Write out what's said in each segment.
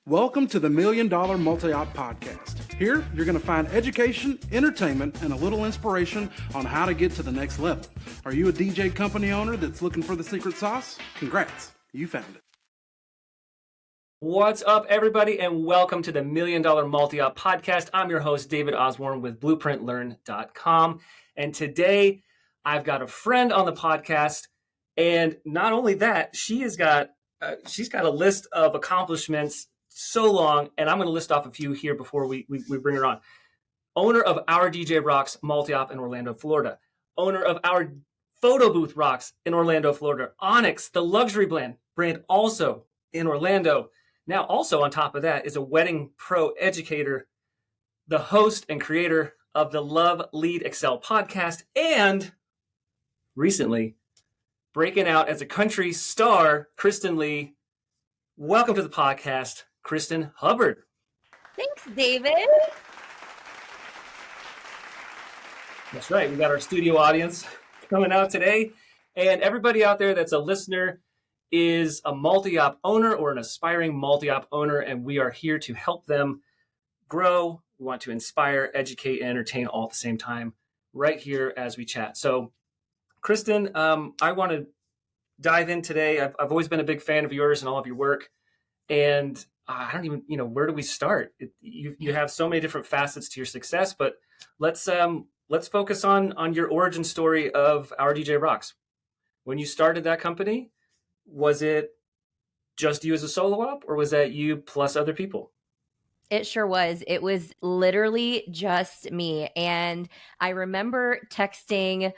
Welcome to the Million Dollar Multi-Op Podcast. Here, you're going to find education, entertainment, and a little inspiration on how to get to the next level. Are you a DJ company owner that's looking for the secret sauce? Congrats, you found it. What's up, everybody, and welcome to the Million Dollar Multi-Op Podcast. I'm your host, David Osborne with BlueprintLearn.com. And today, I've got a friend on the podcast. And not only that, she's got a list of accomplishments so long, and I'm going to list off a few here before we bring her on. Owner of Our DJ Rocks Multi-Op in Orlando, Florida. Owner of Our Photo Booth Rocks in Orlando, Florida. Onyx, the luxury brand also in Orlando. Now, also on top of that is a wedding pro educator, the host and creator of the Love Lead Excel podcast, and recently breaking out as a country star, Kristen Lee. Welcome to the podcast, Kristen Hubbard. Thanks, David. That's right. We got our studio audience coming out today. And everybody out there that's a listener is a multi-op owner or an aspiring multi-op owner, and we are here to help them grow. We want to inspire, educate, and entertain all at the same time right here as we chat. So, Kristen, I want to dive in today. I've always been a big fan of yours and all of your work, and I don't even, where do we start? You have so many different facets to your success, but let's focus on your origin story of Our DJ Rocks. When you started that company, was it just you as a solo op, or was that you plus other people? It sure was. It was literally just me. And I remember texting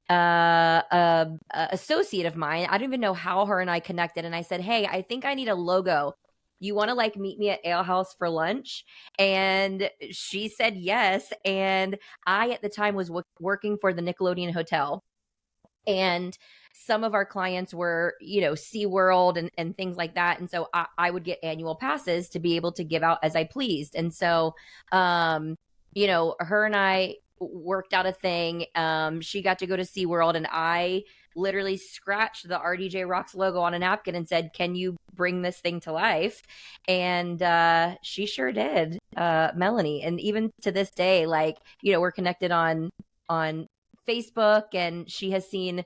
a associate of mine. I don't even know how her and I connected. And I said, hey, I think I need a logo. You want to meet me at Ale House for lunch? And she said yes. And I, at the time, was working for the Nickelodeon Hotel. And some of our clients were, SeaWorld and things like that. And so I would get annual passes to be able to give out as I pleased. And so, her and I worked out a thing. She got to go to SeaWorld, and I literally scratched the RDJ Rocks logo on a napkin and said, can you bring this thing to life? And she sure did, Melanie. And even to this day, we're connected on Facebook, and she has seen,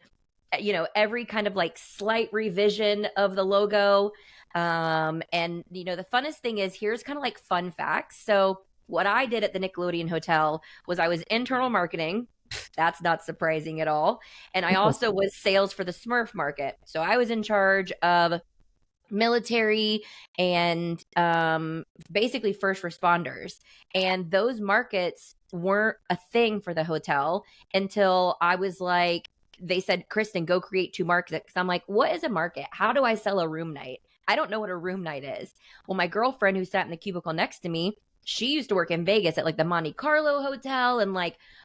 every kind of slight revision of the logo. And, the funnest thing is, here's kind of fun facts. So what I did at the Nickelodeon Hotel was I was internal marketing. That's not surprising at all. And I also was sales for the Smurf market. So I was in charge of military and basically first responders. And those markets weren't a thing for the hotel until I was they said, Kristen, go create 2 markets. I'm like, what is a market? How do I sell a room night? I don't know what a room night is. Well, my girlfriend who sat in the cubicle next to me, she used to work in Vegas at the Monte Carlo Hotel and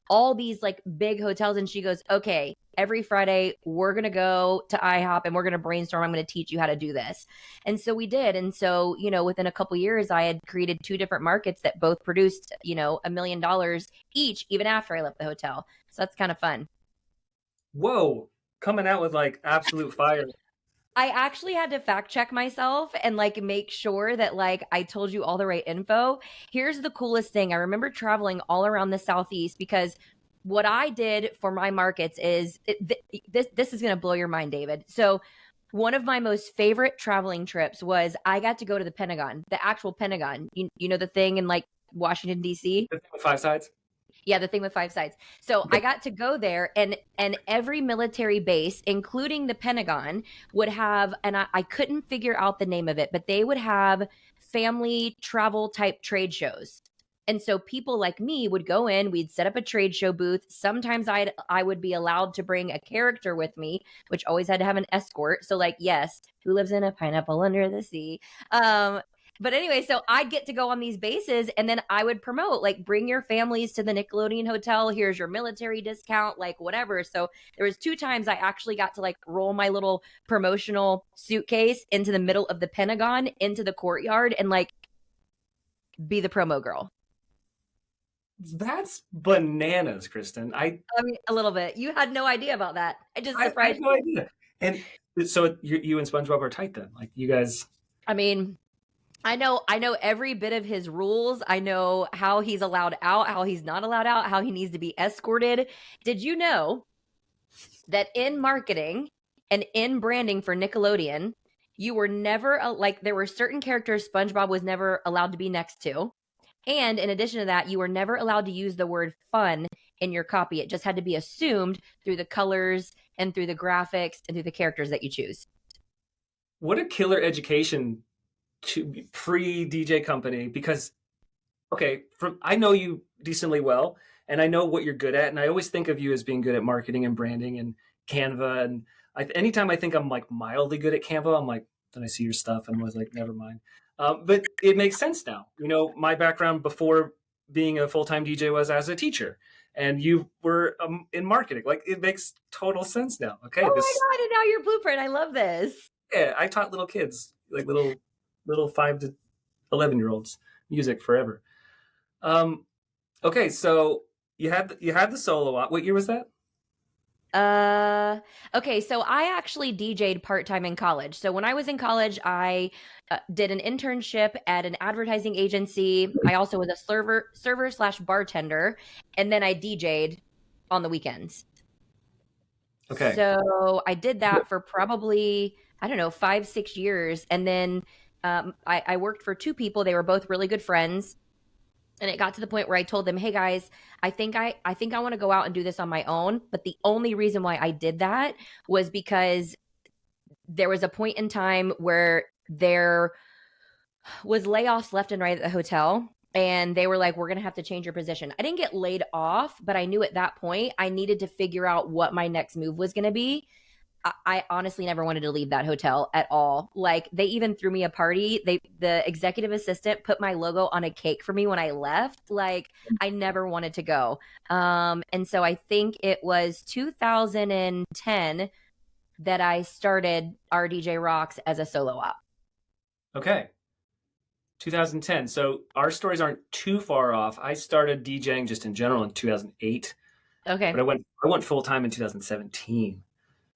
all these big hotels. And she goes, okay, every Friday we're going to go to IHOP and we're going to brainstorm. I'm going to teach you how to do this. And so we did. And so, within a couple years, I had created 2 different markets that both produced, $1 million each, even after I left the hotel. So that's kind of fun. Whoa, coming out with absolute fire. I actually had to fact check myself and make sure that I told you all the right info. Here's the coolest thing. I remember traveling all around the Southeast because what I did for my markets is this is going to blow your mind, David. So one of my most favorite traveling trips was I got to go to the Pentagon, the actual Pentagon. You know, the thing in Washington, D.C. The thing with 5 sides? Yeah, the thing with 5 sides. So I got to go there, and every military base, including the Pentagon, would have, and I couldn't figure out the name of it, but they would have family travel type trade shows. And so people like me would go in, we'd set up a trade show booth. Sometimes I would be allowed to bring a character with me, which always had to have an escort. So yes, who lives in a pineapple under the sea? But anyway, so I'd get to go on these bases, and then I would promote, bring your families to the Nickelodeon Hotel. Here's your military discount, whatever. So there was 2 times I actually got to roll my little promotional suitcase into the middle of the Pentagon, into the courtyard, and be the promo girl. That's bananas, Kristen. I mean, a little bit. You had no idea about that. I just surprised I had no idea. And so you and SpongeBob are tight then? You guys... I mean... I know every bit of his rules. I know how he's allowed out, how he's not allowed out, how he needs to be escorted. Did you know that in marketing and in branding for Nickelodeon, you were never like there were certain characters SpongeBob was never allowed to be next to. And in addition to that, you were never allowed to use the word fun in your copy. It just had to be assumed through the colors and through the graphics and through the characters that you choose. What a killer education to pre DJ company, because I know you decently well and I know what you're good at, and I always think of you as being good at marketing and branding and Canva, and anytime I think I'm like mildly good at Canva, I'm like, then I see your stuff and I was like, never mind. But it makes sense now. My background before being a full-time DJ was as a teacher, and you were in marketing. Like, it makes total sense now. Okay. Oh my God, and now you're Blueprint. I love this. Yeah, I taught little kids, like little 5 to 11-year-olds music forever. Okay, so you had the solo op. What year was that? Okay, so I actually DJ'd part-time in college. So when I was in college, I did an internship at an advertising agency. I also was a server/bartender, and then I DJ'd on the weekends. Okay. So I did that for probably, I don't know, 5-6 years. And then I worked for 2 people. They were both really good friends. And it got to the point where I told them, hey guys, I think I want to go out and do this on my own. But the only reason why I did that was because there was a point in time where there was layoffs left and right at the hotel. And they were like, we're going to have to change your position. I didn't get laid off, but I knew at that point I needed to figure out what my next move was going to be. I honestly never wanted to leave that hotel at all. Like, they even threw me a party. The executive assistant put my logo on a cake for me when I left. Like, I never wanted to go. And so I think it was 2010 that I started RDJ Rocks as a solo op. Okay. 2010. So our stories aren't too far off. I started DJing just in general in 2008. Okay. But I went full time in 2017.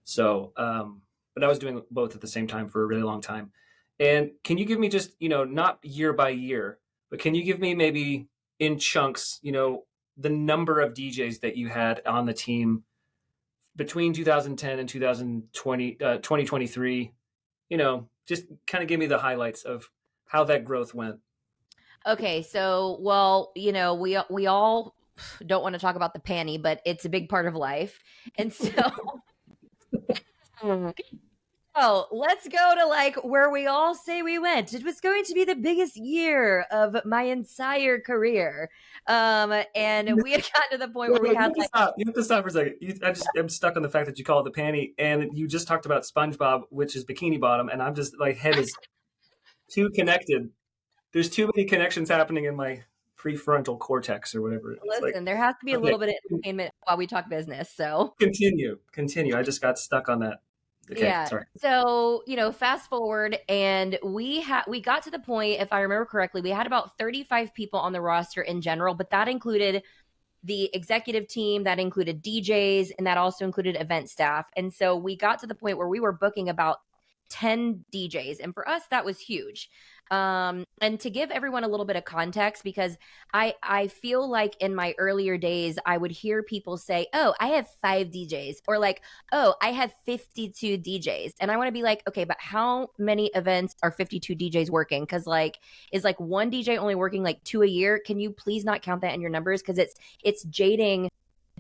So, but I was doing both at the same time for a really long time. And can you give me just, not year by year, but can you give me maybe in chunks, the number of DJs that you had on the team between 2010 and 2023, just kind of give me the highlights of how that growth went. Okay. So, well, we all don't want to talk about the panty, but it's a big part of life. And so... Oh, let's go to like where we all say we went. It was going to be the biggest year of my entire career. And we had gotten to the point where we had like... You have to stop for a second. I'm stuck on the fact that you call it the panty, and you just talked about SpongeBob, which is Bikini Bottom, and I'm just like, head is too connected. There's too many connections happening in my prefrontal cortex or whatever. Listen, there has to be a little bit of entertainment while we talk business. So continue. I just got stuck on that. Okay, yeah. Sorry. So, fast forward, and we got to the point, if I remember correctly, we had about 35 people on the roster in general, but that included the executive team, that included DJs, and that also included event staff. And so we got to the point where we were booking about 10 DJs. And for us, that was huge. And to give everyone a little bit of context, because I feel like in my earlier days, I would hear people say, oh, I have 5 DJs, or like, oh, I have 52 DJs. And I want to be like, okay, but how many events are 52 DJs working? Because like, is like one DJ only working like 2 a year? Can you please not count that in your numbers? Because it's jading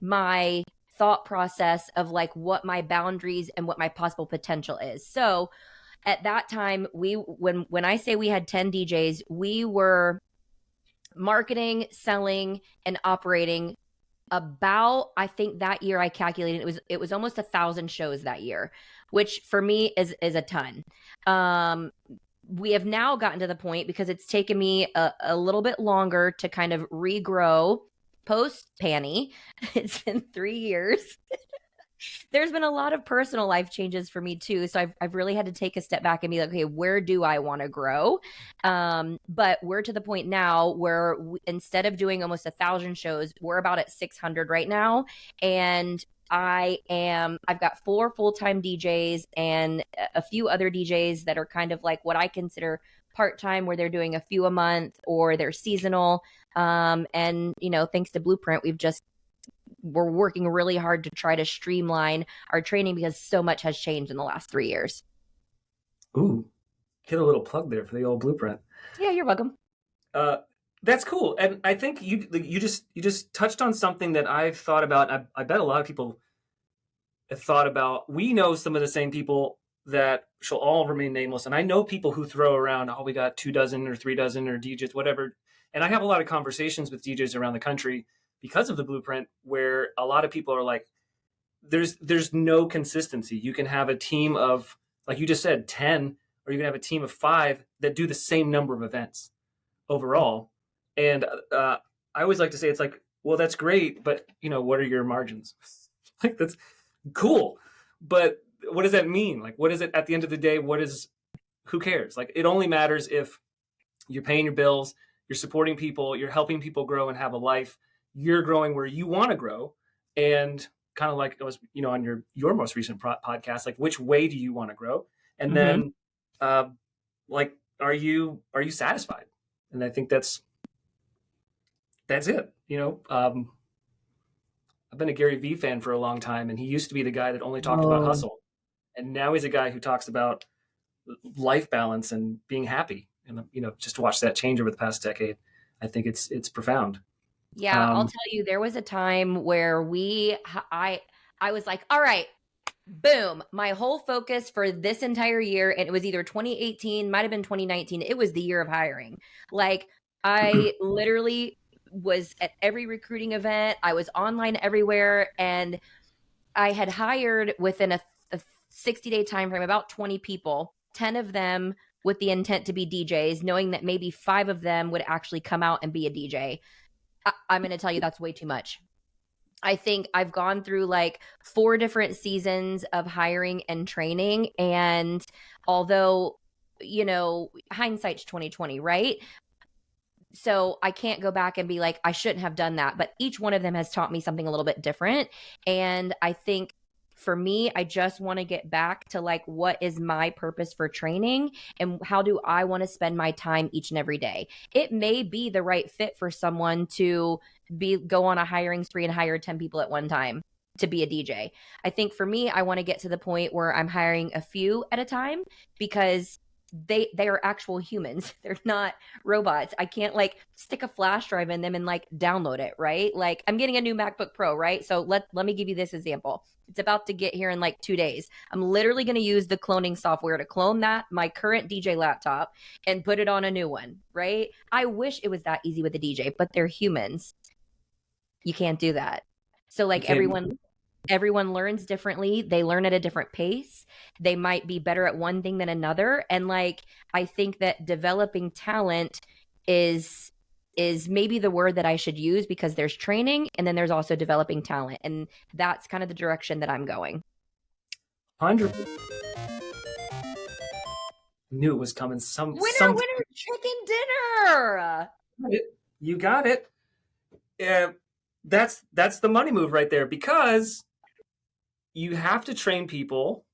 my thought process of like what my boundaries and what my possible potential is. So at that time, when I say we had 10 DJs, we were marketing, selling, and operating about, I think that year I calculated it was almost 1,000 shows that year, which for me is a ton. We have now gotten to the point, because it's taken me a little bit longer to kind of regrow post panty. It's been 3 years. There's been a lot of personal life changes for me too. So I've really had to take a step back and be like, okay, where do I want to grow? But we're to the point now where instead of doing almost 1,000 shows, we're about at 600 right now. And I've got 4 full-time DJs and a few other DJs that are kind of like what I consider part-time where they're doing a few a month or they're seasonal. And, you know, thanks to Blueprint, we're working really hard to try to streamline our training because so much has changed in the last 3 years. Ooh, hit a little plug there for the old Blueprint. Yeah, you're welcome. That's cool. And I think you just touched on something that I've thought about. I bet a lot of people have thought about. We know some of the same people that shall all remain nameless. And I know people who throw around, oh, we got 2 dozen or 3 dozen or DJs, whatever. And I have a lot of conversations with DJs around the country because of the Blueprint, where a lot of people are like, there's no consistency. You can have a team of, like you just said, 10, or you can have a team of 5 that do the same number of events overall. And I always like to say, it's like, well, that's great, but you know, what are your margins? Like, that's cool, but what does that mean? Like, what is it at the end of the day? Who cares? Like, it only matters if you're paying your bills, you're supporting people, you're helping people grow and have a life, you're growing where you want to grow. And kind of like it was, you know, on your most recent podcast, like, which way do you want to grow? And then, like, are you satisfied? And I think that's it. You know, I've been a Gary Vee fan for a long time, and he used to be the guy that only talked about hustle. And now he's a guy who talks about life balance and being happy. And, you know, just to watch that change over the past decade, I think it's profound. Yeah, I'll tell you, there was a time where I was like, all right, boom, my whole focus for this entire year, and it was either 2018, might have been 2019, it was the year of hiring. Like, I literally was at every recruiting event. I was online everywhere, and I had hired within a 60-day time frame about 20 people, 10 of them with the intent to be DJs, knowing that maybe 5 of them would actually come out and be a DJ. I'm going to tell you, that's way too much. I think I've gone through like 4 different seasons of hiring and training. And although, you know, hindsight's 2020, right? So I can't go back and be like, I shouldn't have done that. But each one of them has taught me something a little bit different. And I think for me, I just want to get back to like, what is my purpose for training and how do I want to spend my time each and every day? It may be the right fit for someone to go on a hiring spree and hire 10 people at one time to be a DJ. I think for me, I want to get to the point where I'm hiring a few at a time because they are actual humans. They're not robots. I can't like stick a flash drive in them and like download it, right? Like, I'm getting a new MacBook Pro, right? So let me give you this example. It's about to get here in like 2 days. I'm literally going to use the cloning software to clone my current DJ laptop and put it on a new one, right? I wish it was that easy with a DJ, but they're humans. You can't do that. So like everyone learns differently. They learn at a different pace. They might be better at one thing than another. And like, I think that developing talent is maybe the word that I should use, because there's training and then there's also developing talent. And that's kind of the direction that I'm going. 100. Knew it was coming. Winner, chicken dinner. You got it. That's the money move right there, because you have to train people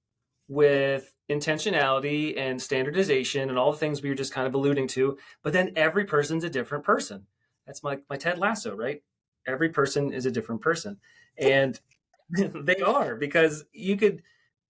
with intentionality and standardization and all the things we were just kind of alluding to. But then every person's a different person. That's my Ted Lasso, right? Every person is a different person. And they are, because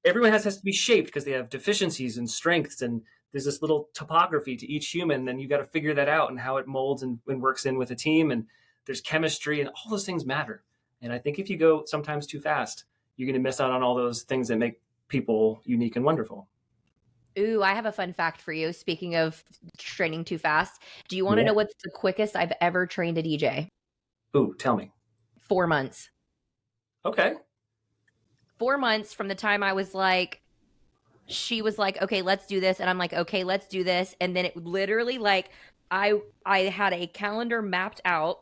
everyone has to be shaped because they have deficiencies and strengths. And there's this little topography to each human. Then you got to figure that out and how it molds and works in with a team. And there's chemistry, and all those things matter. And I think if you go sometimes too fast, you're going to miss out on all those things that make people unique and wonderful. Ooh, I have a fun fact for you. Speaking of training too fast, do you want to know what's the quickest I've ever trained a DJ? Ooh, tell me. 4 months. Okay. 4 months from the time I was like, she was like, okay, let's do this. And I'm like, okay, let's do this. And then it literally like, I had a calendar mapped out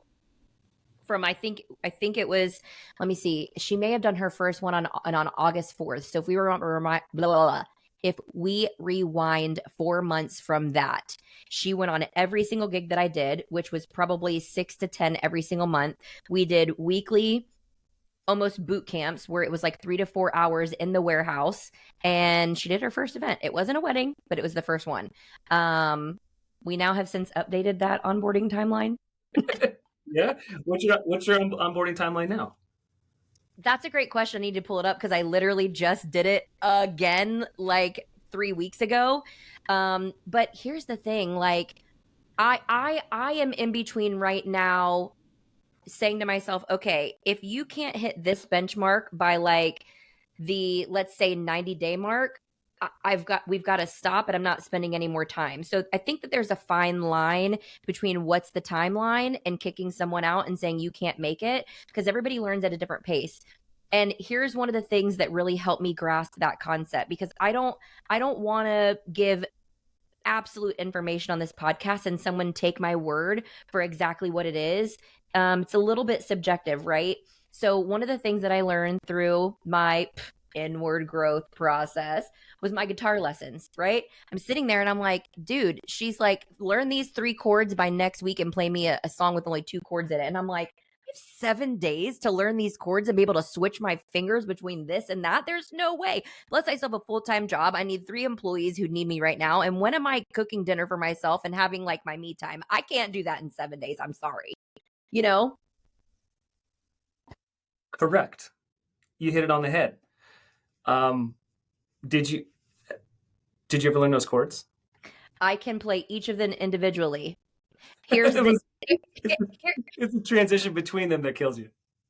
from, I think it was, let me see. She may have done her first one on August 4th. So if we if we rewind 4 months from that, she went on every single gig that I did, which was probably 6 to 10 every single month. We did weekly, almost boot camps where it was like 3 to 4 hours in the warehouse. And she did her first event. It wasn't a wedding, but it was the first one. We now have since updated that onboarding timeline. Yeah. What's your onboarding timeline now? That's a great question. I need to pull it up because I literally just did it again like 3 weeks ago. But here's the thing, like I am in between right now saying to myself, okay, if you can't hit this benchmark by like the, let's say, 90-day mark, we've got to stop, and I'm not spending any more time. So I think that there's a fine line between what's the timeline and kicking someone out and saying you can't make it, because everybody learns at a different pace. And here's one of the things that really helped me grasp that concept, because I don't want to give absolute information on this podcast and someone take my word for exactly what it is. It's a little bit subjective, right? So one of the things that I learned through my inward growth process was my guitar lessons, right? I'm sitting there and I'm like, dude, she's like, learn these 3 chords by next week and play me a song with only 2 chords in it. And I'm like, I have 7 days to learn these chords and be able to switch my fingers between this and that. There's no way. Plus, I still have a full-time job. I need 3 employees who need me right now. And when am I cooking dinner for myself and having like my me time? I can't do that in 7 days. I'm sorry. You know? Correct. You hit it on the head. Did you ever learn those chords? I can play each of them individually. Here's the it's the transition between them that kills you.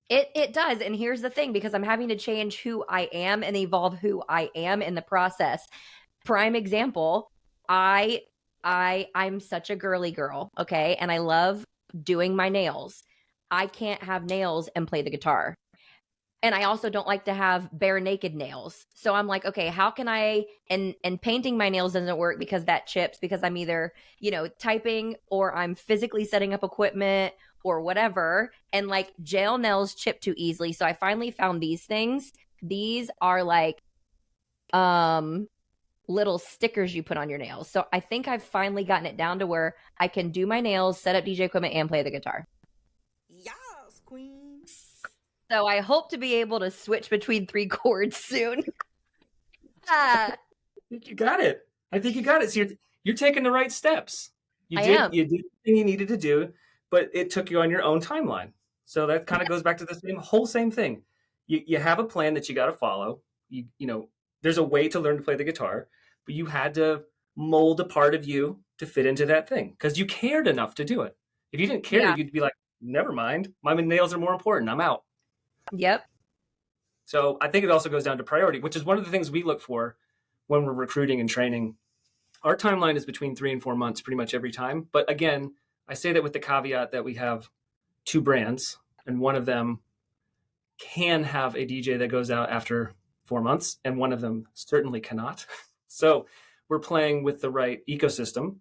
It does. And here's the thing, because I'm having to change who I am and evolve who I am in the process. Prime example, I'm such a girly girl, okay? And I love doing my nails. I can't have nails and play the guitar. And I also don't like to have bare naked nails. So I'm like, okay, how can I, and painting my nails doesn't work because that chips, because I'm either, typing or I'm physically setting up equipment or whatever. And like gel nails chip too easily. So I finally found these things. These are like little stickers you put on your nails. So I think I've finally gotten it down to where I can do my nails, set up DJ equipment, and play the guitar. Yes, queen. So I hope to be able to switch between 3 chords soon. I think you got it. So you're taking the right steps. You did the thing you needed to do, but it took you on your own timeline. So that kind of goes back to the same thing. You have a plan that you got to follow. You know, there's a way to learn to play the guitar, but you had to mold a part of you to fit into that thing because you cared enough to do it. If you didn't care, you'd be like, never mind. My nails are more important. I'm out. Yep. So I think it also goes down to priority, which is one of the things we look for when we're recruiting and training. Our timeline is between 3 and 4 months pretty much every time. But again, I say that with the caveat that we have 2 brands, and one of them can have a DJ that goes out after 4 months, and one of them certainly cannot. So we're playing with the right ecosystem,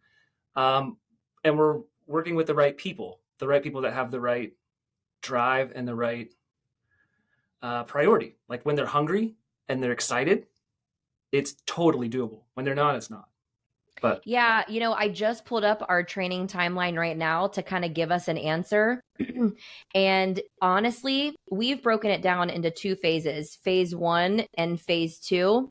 and we're working with the right people that have the right drive and the right priority. Like when they're hungry and they're excited, it's totally doable. When they're not, it's not. But yeah, I just pulled up our training timeline right now to kind of give us an answer. And honestly, we've broken it down into 2 phases, phase 1 and phase 2.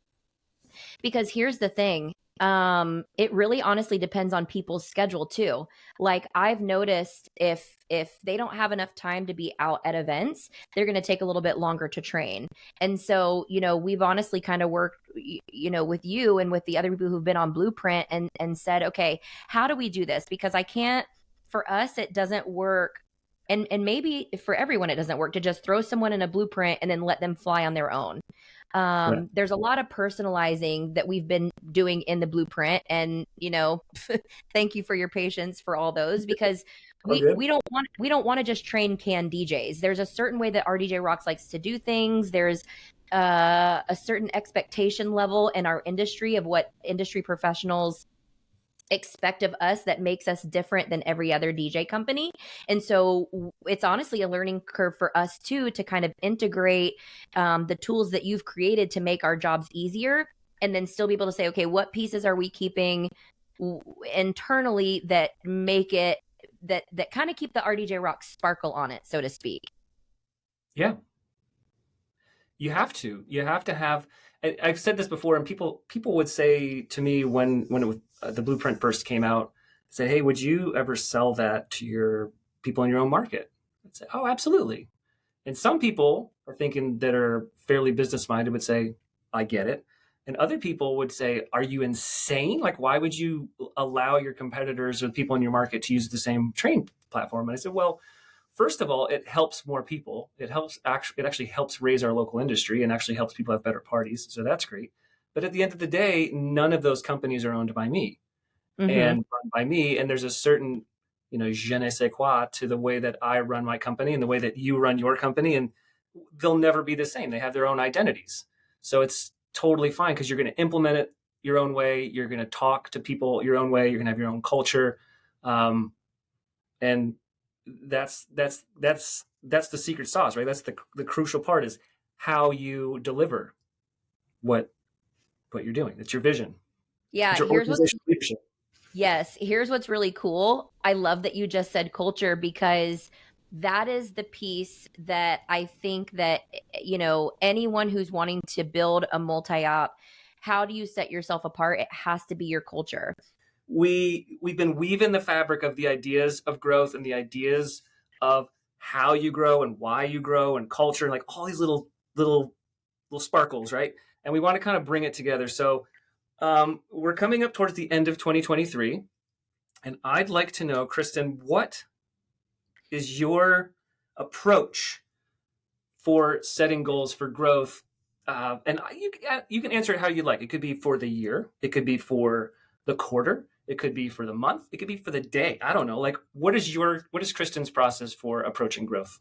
Because here's the thing. It really honestly depends on people's schedule too. Like I've noticed if they don't have enough time to be out at events, they're going to take a little bit longer to train. And so, we've honestly kind of worked, with you and with the other people who've been on Blueprint and said, okay, how do we do this? Because for us, it doesn't work. And maybe for everyone, it doesn't work to just throw someone in a Blueprint and then let them fly on their own. Right. There's a lot of personalizing that we've been doing in the Blueprint, and thank you for your patience for all those, because we don't want to just train canned DJs. There's a certain way that RDJ Rocks likes to do things. There's a certain expectation level in our industry of what industry professionals expect of us that makes us different than every other DJ company. And so it's honestly a learning curve for us too, to kind of integrate the tools that you've created to make our jobs easier, and then still be able to say, okay, what pieces are we keeping internally that make it, that kind of keep the RDJ Rock sparkle on it, so to speak. Yeah. You have to have, I've said this before, and people would say to me when the Blueprint first came out, Say, hey, would you ever sell that to your people in your own market? I'd say, oh, absolutely. And some people are thinking that are fairly business minded would say, I get it. And other people would say, are you insane? Like, why would you allow your competitors or the people in your market to use the same training platform? And I said, well, first of all, it helps more people. It actually helps raise our local industry and actually helps people have better parties. So that's great. But at the end of the day, none of those companies are owned by me and run by me. And there's a certain, je ne sais quoi to the way that I run my company and the way that you run your company. And they'll never be the same. They have their own identities. So it's totally fine because you're going to implement it your own way. You're going to talk to people your own way. You're going to have your own culture. And that's the secret sauce, right? That's the crucial part is how you deliver what you're doing. It's your vision. Yeah. It's your organizational leadership. Yes. Here's what's really cool. I love that you just said culture because that is the piece that I think that, anyone who's wanting to build a multi-op, how do you set yourself apart? It has to be your culture. We've been weaving the fabric of the ideas of growth and the ideas of how you grow and why you grow and culture and like all these little sparkles, right? And we want to kind of bring it together. So we're coming up towards the end of 2023. And I'd like to know, Kristen, what is your approach for setting goals for growth? And you can answer it how you like. It could be for the year. It could be for the quarter. It could be for the month. It could be for the day. I don't know. Like, what is Kristen's process for approaching growth?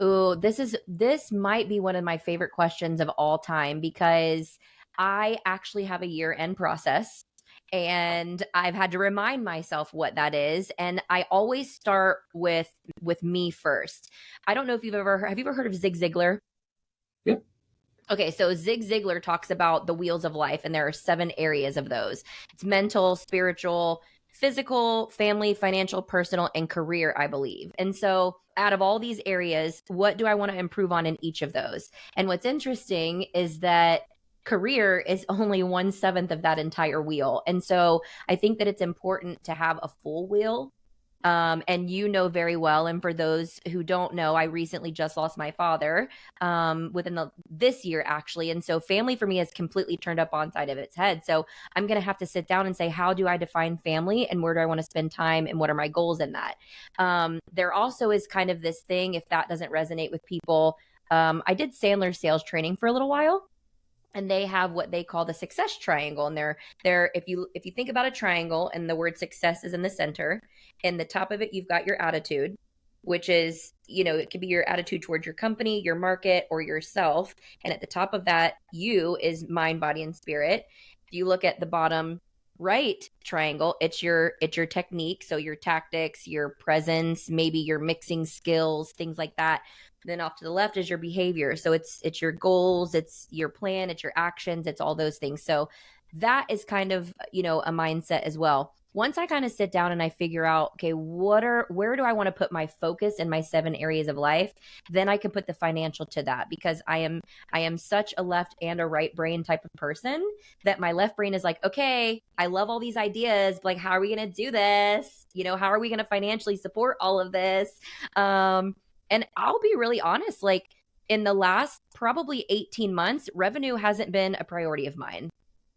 Ooh, this might be one of my favorite questions of all time because I actually have a year-end process and I've had to remind myself what that is. And I always start with me first. I don't know if have you ever heard of Zig Ziglar? Yeah. Okay, so Zig Ziglar talks about the wheels of life, and there are 7 areas of those. It's mental, spiritual, physical, family, financial, personal, and career, I believe. And so out of all these areas, what do I want to improve on in each of those? And what's interesting is that career is only 1/7 of that entire wheel. And so I think that it's important to have a full wheel. And very well. And for those who don't know, I recently just lost my father within this year, actually. And so family for me has completely turned up on side of its head. So I'm going to have to sit down and say, how do I define family and where do I want to spend time and what are my goals in that? There also is kind of this thing, if that doesn't resonate with people. I did Sandler sales training for a little while. And they have what they call the success triangle. And they're if you think about a triangle and the word success is in the center, and the top of it, you've got your attitude, which is, it could be your attitude towards your company, your market, or yourself. And at the top of that, you is mind, body, and spirit. If you look at the bottom right triangle, it's your technique. So your tactics, your presence, maybe your mixing skills, things like that. Then off to the left is your behavior. So it's your goals, it's your plan, it's your actions, it's all those things. So that is kind of, a mindset as well. Once I kind of sit down and I figure out, okay, where do I want to put my focus in my 7 areas of life? Then I can put the financial to that because I am such a left and a right brain type of person that my left brain is like, okay, I love all these ideas, but like, how are we going to do this? How are we going to financially support all of this? And I'll be really honest, like in the last probably 18 months, revenue hasn't been a priority of mine.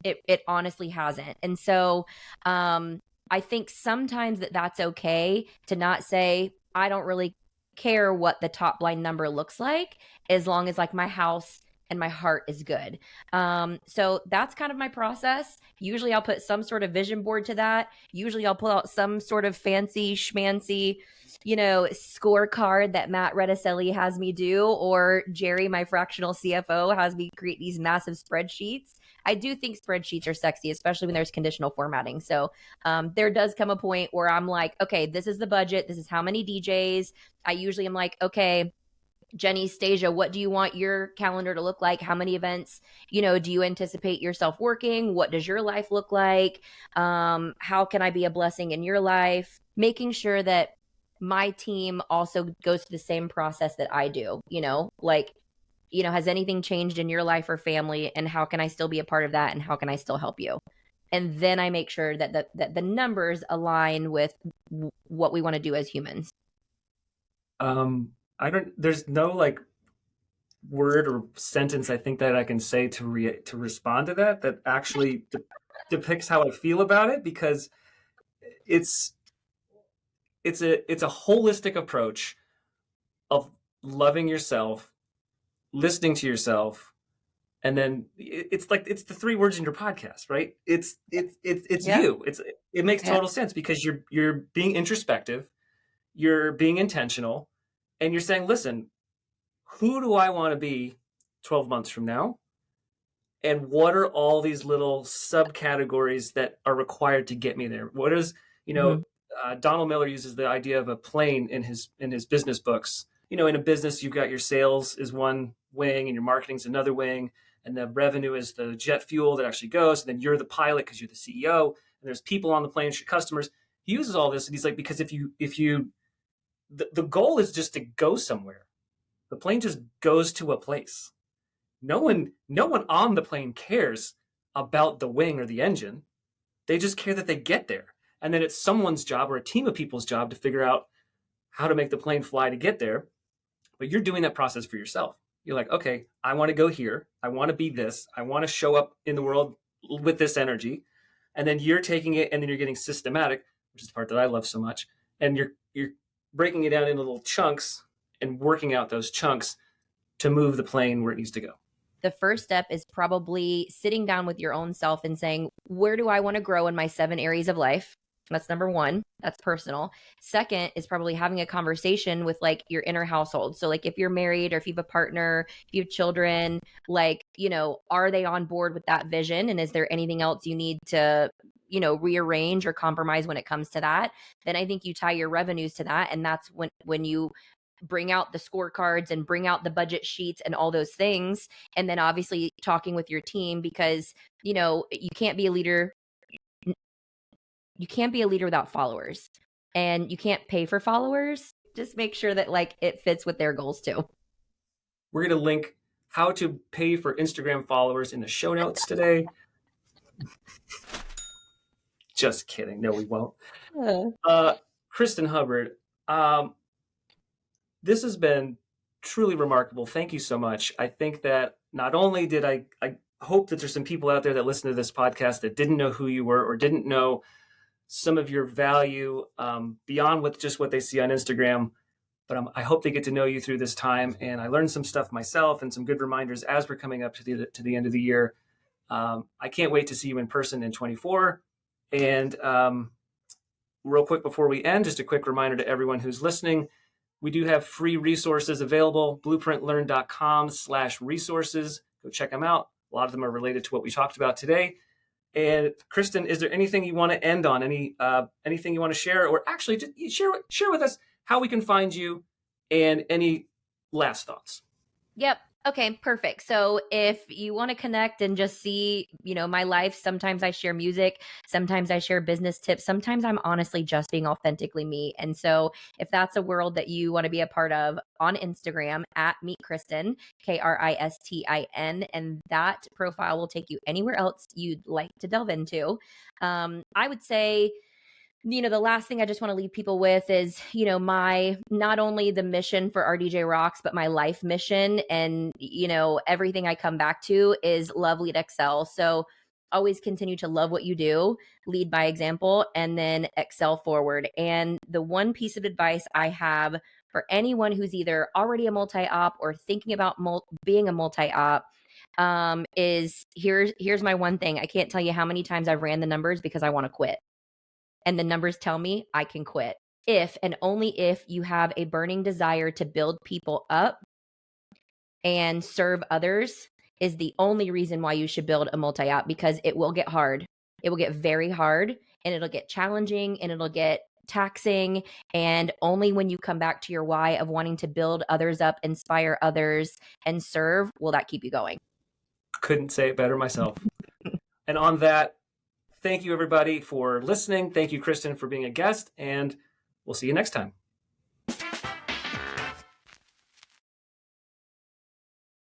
It honestly hasn't. And so I think sometimes that's okay to not say, I don't really care what the top line number looks like, as long as like my house and my heart is good. So that's kind of my process. Usually I'll put some sort of vision board to that. Usually I'll pull out some sort of fancy schmancy, scorecard that Matt Redicelli has me do, or Jerry, my fractional CFO, has me create these massive spreadsheets. I do think spreadsheets are sexy, especially when there's conditional formatting. So there does come a point where I'm like, okay, this is the budget. This is how many DJs. I usually am like, okay, Jenny, Stasia, what do you want your calendar to look like? How many events, do you anticipate yourself working? What does your life look like? How can I be a blessing in your life? Making sure that my team also goes through the same process that I do, has anything changed in your life or family, and how can I still be a part of that? And how can I still help you? And then I make sure that the numbers align with what we want to do as humans. There's no like word or sentence I think that I can say to respond to that actually depicts how I feel about it, because it's a holistic approach of loving yourself, listening to yourself, and then it's the three words in your podcast, right? It's Yeah. you. It makes total sense, because you're being introspective, you're being intentional, and you're saying, listen, who do I want to be 12 months from now? And what are all these little subcategories that are required to get me there? What is, Donald Miller uses the idea of a plane in his business books. In a business, you've got your sales is one wing and your marketing is another wing, and the revenue is the jet fuel that actually goes. And then you're the pilot because you're the CEO, and there's people on the plane, your customers. He uses all this, and he's like, because if you the goal is just to go somewhere. The plane just goes to a place. No one on the plane cares about the wing or the engine. They just care that they get there. And then it's someone's job or a team of people's job to figure out how to make the plane fly to get there. But you're doing that process for yourself. You're like, okay, I want to go here. I want to be this. I want to show up in the world with this energy. And then you're taking it, and then you're getting systematic, which is the part that I love so much. And you're breaking it down into little chunks and working out those chunks to move the plane where it needs to go. The first step is probably sitting down with your own self and saying, where do I want to grow in my 7 areas of life? That's number 1. That's personal. Second is probably having a conversation with like your inner household. So like if you're married, or if you have a partner, if you have children, like, are they on board with that vision? And is there anything else you need to, rearrange or compromise when it comes to that? Then I think you tie your revenues to that. And that's when you bring out the scorecards and bring out the budget sheets and all those things. And then obviously talking with your team, because, you can't be a leader. You can't be a leader without followers, and you can't pay for followers. Just make sure that like it fits with their goals too. We're going to link how to pay for Instagram followers in the show notes today. Just kidding. No, we won't. Kristen Hubbard, this has been truly remarkable. Thank you so much. I think that not only did I hope that there's some people out there that listen to this podcast that didn't know who you were, or didn't know some of your value beyond what they see on Instagram, but I hope they get to know you through this time. And I learned some stuff myself, and some good reminders as we're coming up to the end of the year. I can't wait to see you in person in 24. And real quick before we end, just a quick reminder to everyone who's listening. We do have free resources available, blueprintlearn.com/resources. Go check them out. A lot of them are related to what we talked about today. And Kristen, is there anything you want to end on? Anything you want to share, or actually just share with us how we can find you, and any last thoughts? Yep. Okay, perfect. So if you want to connect and just see, my life, sometimes I share music, sometimes I share business tips, sometimes I'm honestly just being authentically me. And so if that's a world that you want to be a part of, on Instagram at Meet Kristin, Kristin, and that profile will take you anywhere else you'd like to delve into. I would say, the last thing I just want to leave people with is, my, not only the mission for RDJ Rocks, but my life mission. And, everything I come back to is love, lead, excel. So always continue to love what you do, lead by example, and then excel forward. And the one piece of advice I have for anyone who's either already a multi-op or thinking about being a multi-op, is here's my one thing. I can't tell you how many times I've ran the numbers because I want to quit. And the numbers tell me I can quit if and only if you have a burning desire to build people up and serve others, is the only reason why you should build a multi-op, because it will get hard. It will get very hard, and it'll get challenging, and it'll get taxing. And only when you come back to your why of wanting to build others up, inspire others, and serve, will that keep you going. Couldn't say it better myself. And on that, thank you, everybody, for listening. Thank you, Kristen, for being a guest, and we'll see you next time.